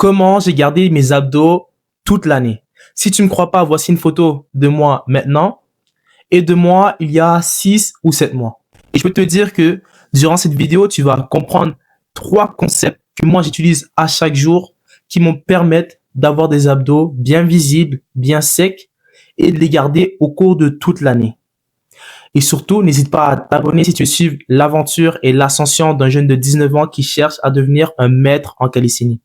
comment j'ai gardé mes abdos toute l'année. Si tu ne me crois pas, voici une photo de moi maintenant et de moi il y a 6 ou 7 mois. Et je peux te dire que durant cette vidéo, tu vas comprendre 3 concepts que moi j'utilise à chaque jour qui me permettent d'avoir des abdos bien visibles, bien secs et de les garder au cours de toute l'année. Et surtout, n'hésite pas à t'abonner si tu veux suivre l'aventure et l'ascension d'un jeune de 19 ans qui cherche à devenir un maître en calisthénie.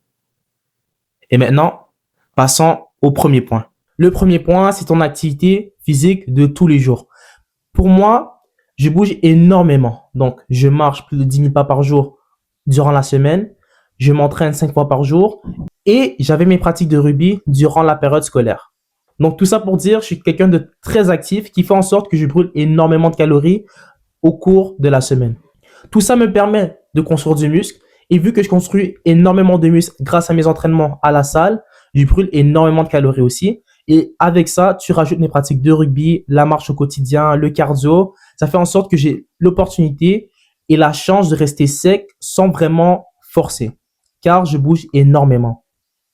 Et maintenant, passons au premier point. Le premier point, c'est ton activité physique de tous les jours. Pour moi, je bouge énormément. Donc, je marche plus de 10 000 pas par jour durant la semaine. Je m'entraîne 5 fois par jour. Et j'avais mes pratiques de rugby durant la période scolaire. Donc, tout ça pour dire, je suis quelqu'un de très actif qui fait en sorte que je brûle énormément de calories au cours de la semaine. Tout ça me permet de construire du muscle. Et vu que je construis énormément de muscles grâce à mes entraînements à la salle, je brûle énormément de calories aussi. Et avec ça, tu rajoutes mes pratiques de rugby, la marche au quotidien, le cardio. Ça fait en sorte que j'ai l'opportunité et la chance de rester sec sans vraiment forcer, car je bouge énormément.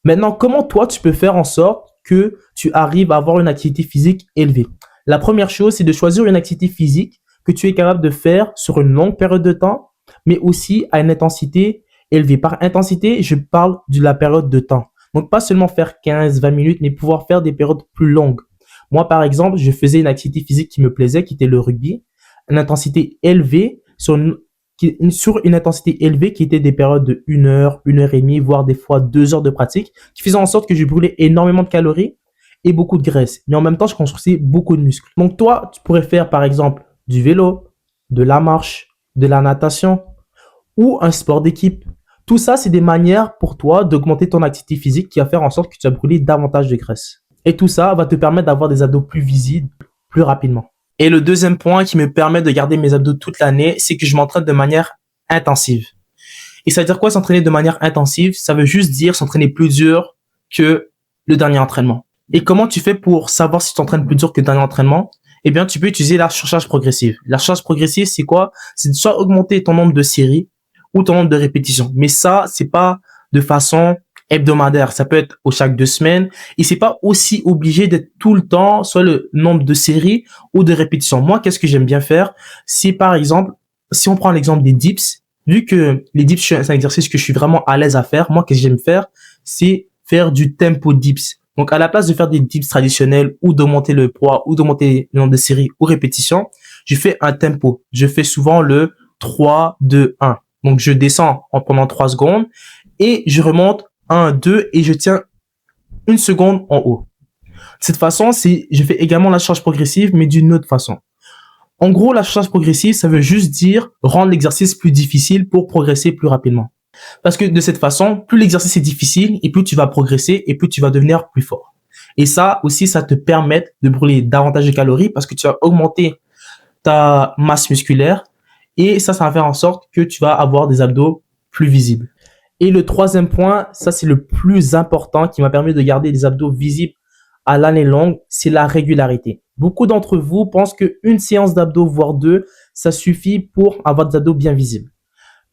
Maintenant, comment toi, tu peux faire en sorte que tu arrives à avoir une activité physique élevée? La première chose, c'est de choisir une activité physique que tu es capable de faire sur une longue période de temps, mais aussi à une intensité élevée. Par intensité, je parle de la période de temps. Donc, pas seulement faire 15-20 minutes, mais pouvoir faire des périodes plus longues. Moi, par exemple, je faisais une activité physique qui me plaisait, qui était le rugby. Une intensité élevée sur une intensité élevée qui était des périodes de 1 heure, 1 heure et demie, voire des fois 2 heures de pratique, qui faisaient en sorte que je brûlais énormément de calories et beaucoup de graisse. Mais en même temps, je construisais beaucoup de muscles. Donc, toi, tu pourrais faire, par exemple, du vélo, de la marche, de la natation ou un sport d'équipe. Tout ça, c'est des manières pour toi d'augmenter ton activité physique qui va faire en sorte que tu vas brûler davantage de graisse. Et tout ça va te permettre d'avoir des abdos plus visibles plus rapidement. Et le deuxième point qui me permet de garder mes abdos toute l'année, c'est que je m'entraîne de manière intensive. Et ça veut dire quoi s'entraîner de manière intensive? Ça veut juste dire s'entraîner plus dur que le dernier entraînement. Et comment tu fais pour savoir si tu t'entraînes plus dur que le dernier entraînement? Eh bien, tu peux utiliser la surcharge progressive. La surcharge progressive, c'est quoi? C'est de soit augmenter ton nombre de séries ou ton nombre de répétitions. Mais ça, c'est pas de façon hebdomadaire. Ça peut être au chaque 2 semaines. Et c'est pas aussi obligé d'être tout le temps, soit le nombre de séries ou de répétitions. Moi, qu'est-ce que j'aime bien faire? C'est par exemple, si on prend l'exemple des dips, vu que les dips, c'est un exercice que je suis vraiment à l'aise à faire. Moi, qu'est-ce que j'aime faire? C'est faire du tempo dips. Donc, à la place de faire des dips traditionnels ou d'augmenter le poids ou d'augmenter le nombre de séries ou répétitions, je fais un tempo. Je fais souvent le 3, 2, 1. Donc, je descends pendant 3 secondes et je remonte 1, 2 et je tiens 1 seconde en haut. De cette façon, je fais également la charge progressive, mais d'une autre façon. En gros, la charge progressive, ça veut juste dire rendre l'exercice plus difficile pour progresser plus rapidement. Parce que de cette façon, plus l'exercice est difficile et plus tu vas progresser et plus tu vas devenir plus fort. Et ça aussi, ça te permet de brûler davantage de calories parce que tu vas augmenter ta masse musculaire et ça va faire en sorte que tu vas avoir des abdos plus visibles. Et le troisième point, ça c'est le plus important qui m'a permis de garder des abdos visibles à l'année longue, c'est la régularité. Beaucoup d'entre vous pensent qu'une séance d'abdos, voire 2, ça suffit pour avoir des abdos bien visibles.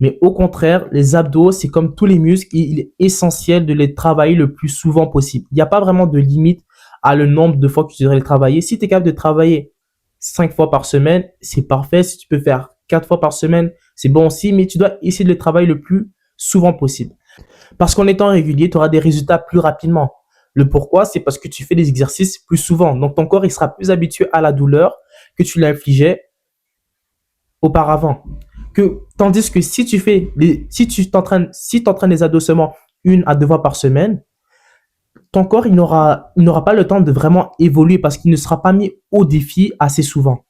Mais au contraire, les abdos, c'est comme tous les muscles, il est essentiel de les travailler le plus souvent possible. Il n'y a pas vraiment de limite à le nombre de fois que tu devrais les travailler. Si tu es capable de travailler 5 fois par semaine, c'est parfait. Si tu peux faire 4 fois par semaine, c'est bon aussi, mais tu dois essayer de les travailler le plus souvent possible. Parce qu'en étant régulier, tu auras des résultats plus rapidement. Le pourquoi, c'est parce que tu fais des exercices plus souvent. Donc, ton corps, il sera plus habitué à la douleur que tu l'infligeais auparavant. Tandis que si tu t'entraînes les abdos seulement 1 à 2 fois par semaine, ton corps, il n'aura pas le temps de vraiment évoluer parce qu'il ne sera pas mis au défi assez souvent.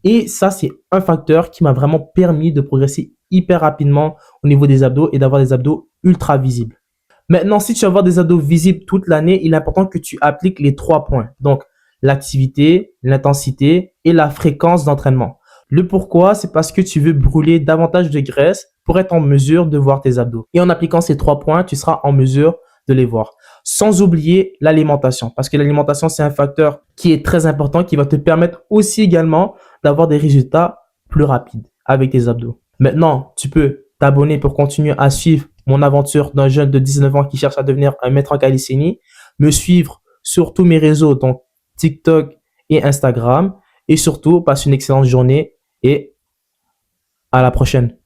Et ça, c'est un facteur qui m'a vraiment permis de progresser hyper rapidement au niveau des abdos et d'avoir des abdos ultra visibles. Maintenant, si tu veux avoir des abdos visibles toute l'année, il est important que tu appliques les 3 points. Donc, l'activité, l'intensité et la fréquence d'entraînement. Le pourquoi, c'est parce que tu veux brûler davantage de graisse pour être en mesure de voir tes abdos. Et en appliquant ces 3 points, tu seras en mesure de les voir. Sans oublier l'alimentation, parce que l'alimentation, c'est un facteur qui est très important, qui va te permettre aussi également d'avoir des résultats plus rapides avec tes abdos. Maintenant, tu peux t'abonner pour continuer à suivre mon aventure d'un jeune de 19 ans qui cherche à devenir un maître en calisthénie, me suivre sur tous mes réseaux, donc TikTok et Instagram. Et surtout, passe une excellente journée et à la prochaine.